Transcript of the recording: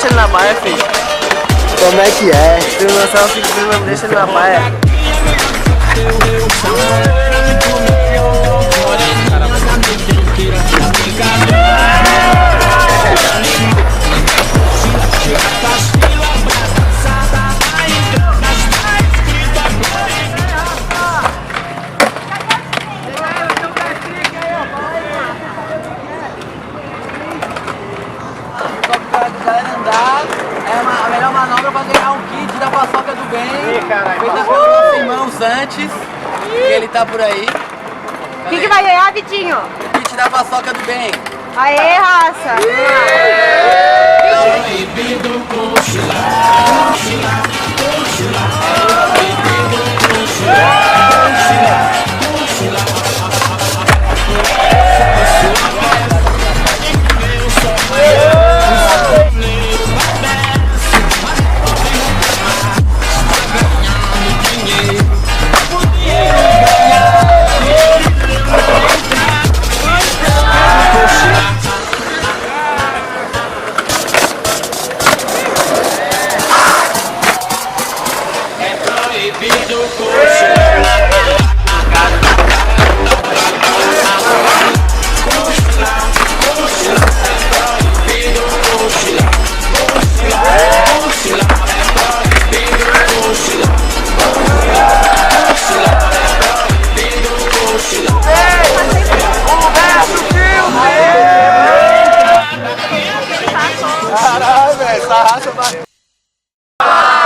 deixa ele na baia, filho. Como é que é? Se tu lançar um filho, não deixa ele na baia. A melhor manobra pra ganhar um kit da paçoca do bem. Feita pelos nossos irmãos antes. Que ele tá por aí. O que vai ganhar, Vitinho? O kit da paçoca do bem. Aê, raça! Caralho, velho, essa raça vai.